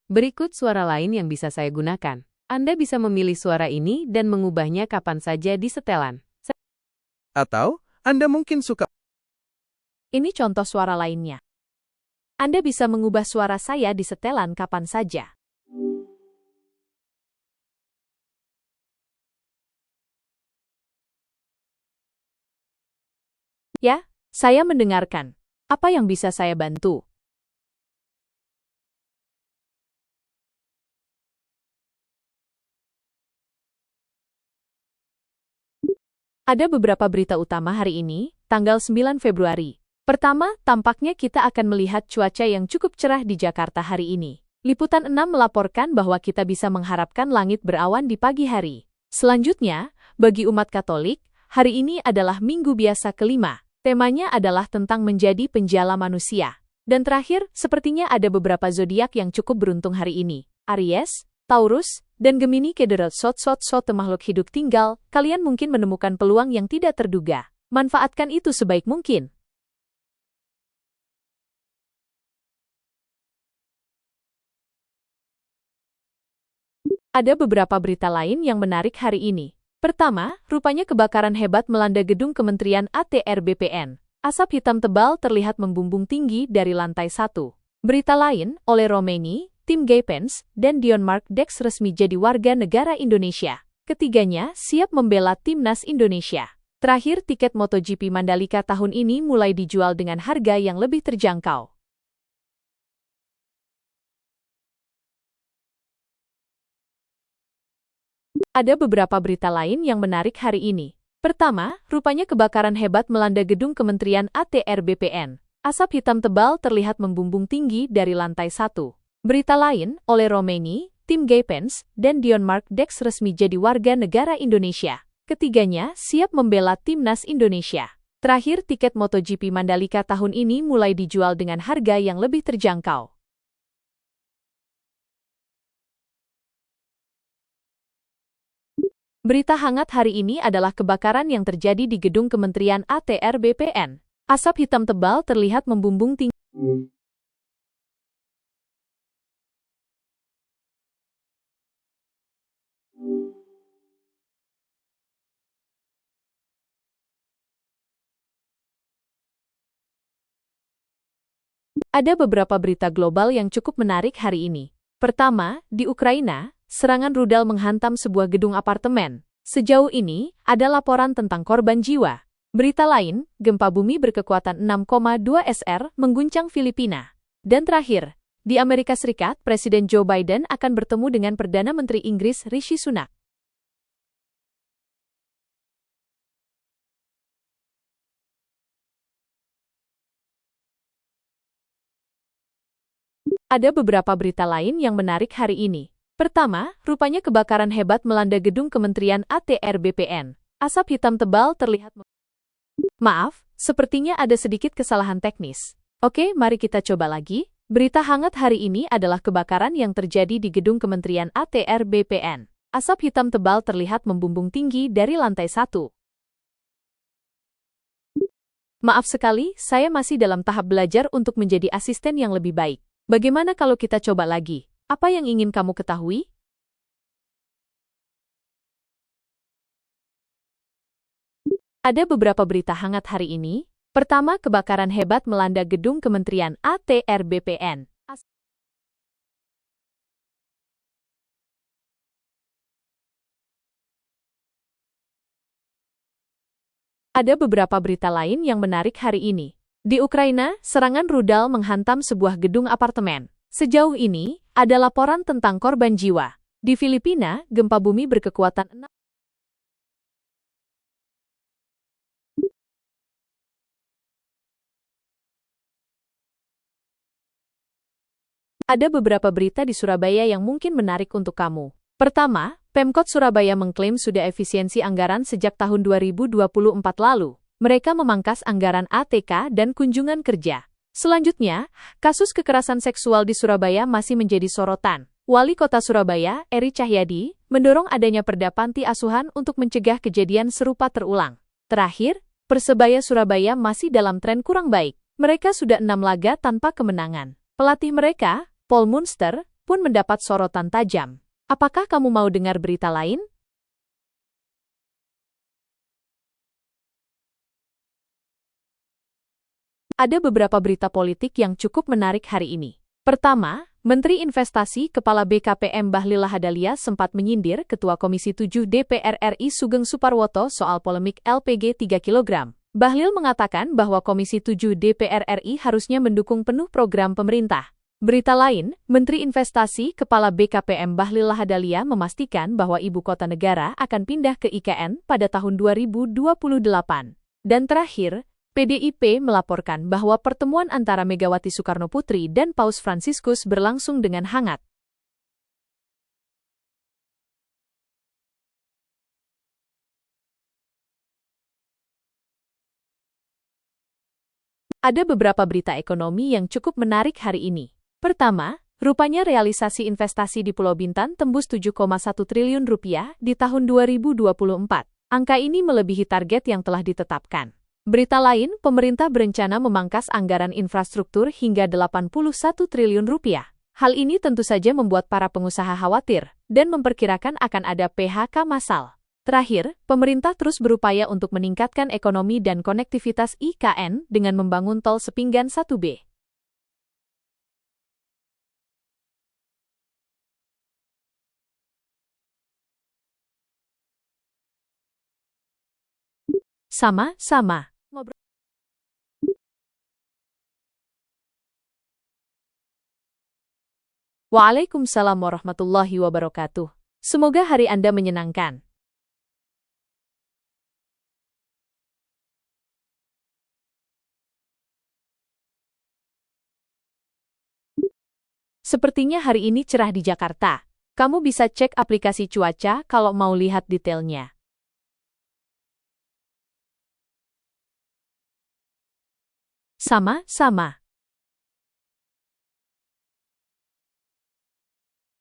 Berikut suara lain yang bisa saya gunakan. Anda bisa memilih suara ini dan mengubahnya kapan saja di setelan. Atau, Anda mungkin suka. Ini contoh suara lainnya. Anda bisa mengubah suara saya di setelan kapan saja. Ya, saya mendengarkan. Apa yang bisa saya bantu? Ada beberapa berita utama hari ini, tanggal 9 Februari. Pertama, tampaknya kita akan melihat cuaca yang cukup cerah di Jakarta hari ini. Liputan 6 melaporkan bahwa kita bisa mengharapkan langit berawan di pagi hari. Selanjutnya, bagi umat Katolik, hari ini adalah Minggu Biasa kelima. Temanya adalah tentang menjadi penjala manusia. Dan terakhir, sepertinya ada beberapa zodiak yang cukup beruntung hari ini. Aries, Taurus, dan Gemini Kederat Sot makhluk hidup tinggal, kalian mungkin menemukan peluang yang tidak terduga. Manfaatkan itu sebaik mungkin. Ada beberapa berita lain yang menarik hari ini. Pertama, rupanya kebakaran hebat melanda gedung Kementerian ATR BPN. Asap hitam tebal terlihat membumbung tinggi dari lantai 1. Berita lain, oleh Romani, Tim Gaypens, dan Dion Mark Dex resmi jadi warga negara Indonesia. Ketiganya siap membela timnas Indonesia. Terakhir, tiket MotoGP Mandalika tahun ini mulai dijual dengan harga yang lebih terjangkau. Ada beberapa berita lain yang menarik hari ini. Pertama, rupanya kebakaran hebat melanda gedung Kementerian ATR BPN. Asap hitam tebal terlihat membumbung tinggi dari lantai 1. Berita lain, oleh Romani, Tim Gaypens, dan Dion Mark Dex resmi jadi warga negara Indonesia. Ketiganya siap membela timnas Indonesia. Terakhir, tiket MotoGP Mandalika tahun ini mulai dijual dengan harga yang lebih terjangkau. Berita hangat hari ini adalah kebakaran yang terjadi di gedung Kementerian ATR BPN. Asap hitam tebal terlihat membumbung tinggi. Ada beberapa berita global yang cukup menarik hari ini. Pertama, di Ukraina, serangan rudal menghantam sebuah gedung apartemen. Sejauh ini, ada laporan tentang korban jiwa. Berita lain, gempa bumi berkekuatan 6,2 SR mengguncang Filipina. Dan terakhir, di Amerika Serikat, Presiden Joe Biden akan bertemu dengan Perdana Menteri Inggris Rishi Sunak. Ada beberapa berita lain yang menarik hari ini. Pertama, rupanya kebakaran hebat melanda gedung Kementerian ATR BPN. Asap hitam tebal terlihat. Maaf, sepertinya ada sedikit kesalahan teknis. Oke, mari kita coba lagi. Berita hangat hari ini adalah kebakaran yang terjadi di gedung Kementerian ATR BPN. Asap hitam tebal terlihat membumbung tinggi dari lantai 1. Maaf sekali, saya masih dalam tahap belajar untuk menjadi asisten yang lebih baik. Bagaimana kalau kita coba lagi? Apa yang ingin kamu ketahui? Ada beberapa berita hangat hari ini. Pertama, kebakaran hebat melanda gedung Kementerian ATR BPN. Ada beberapa berita lain yang menarik hari ini. Di Ukraina, serangan rudal menghantam sebuah gedung apartemen. Sejauh ini, ada laporan tentang korban jiwa. Di Filipina, gempa bumi berkekuatan 6. Ada beberapa berita di Surabaya yang mungkin menarik untuk kamu. Pertama, Pemkot Surabaya mengklaim sudah efisiensi anggaran sejak tahun 2024 lalu. Mereka memangkas anggaran ATK dan kunjungan kerja. Selanjutnya, kasus kekerasan seksual di Surabaya masih menjadi sorotan. Wali Kota Surabaya, Eri Cahyadi, mendorong adanya perda panti asuhan untuk mencegah kejadian serupa terulang. Terakhir, Persebaya Surabaya masih dalam tren kurang baik. Mereka sudah 6 laga tanpa kemenangan. Pelatih mereka, Paul Munster, pun mendapat sorotan tajam. Apakah kamu mau dengar berita lain? Ada beberapa berita politik yang cukup menarik hari ini. Pertama, Menteri Investasi Kepala BKPM Bahlil Lahadalia sempat menyindir Ketua Komisi 7 DPR RI Sugeng Suparwoto soal polemik LPG 3 kg. Bahlil mengatakan bahwa Komisi 7 DPR RI harusnya mendukung penuh program pemerintah. Berita lain, Menteri Investasi Kepala BKPM Bahlil Lahadalia memastikan bahwa ibu kota negara akan pindah ke IKN pada tahun 2028. Dan terakhir, PDIP melaporkan bahwa pertemuan antara Megawati Soekarnoputri dan Paus Fransiskus berlangsung dengan hangat. Ada beberapa berita ekonomi yang cukup menarik hari ini. Pertama, rupanya realisasi investasi di Pulau Bintan tembus 7,1 triliun rupiah di tahun 2024. Angka ini melebihi target yang telah ditetapkan. Berita lain, pemerintah berencana memangkas anggaran infrastruktur hingga 81 triliun rupiah. Hal ini tentu saja membuat para pengusaha khawatir dan memperkirakan akan ada PHK massal. Terakhir, pemerintah terus berupaya untuk meningkatkan ekonomi dan konektivitas IKN dengan membangun tol Sepinggan 1B. Sama-sama. Waalaikumsalam warahmatullahi wabarakatuh. Semoga hari Anda menyenangkan. Sepertinya hari ini cerah di Jakarta. Kamu bisa cek aplikasi cuaca kalau mau lihat detailnya. Sama-sama.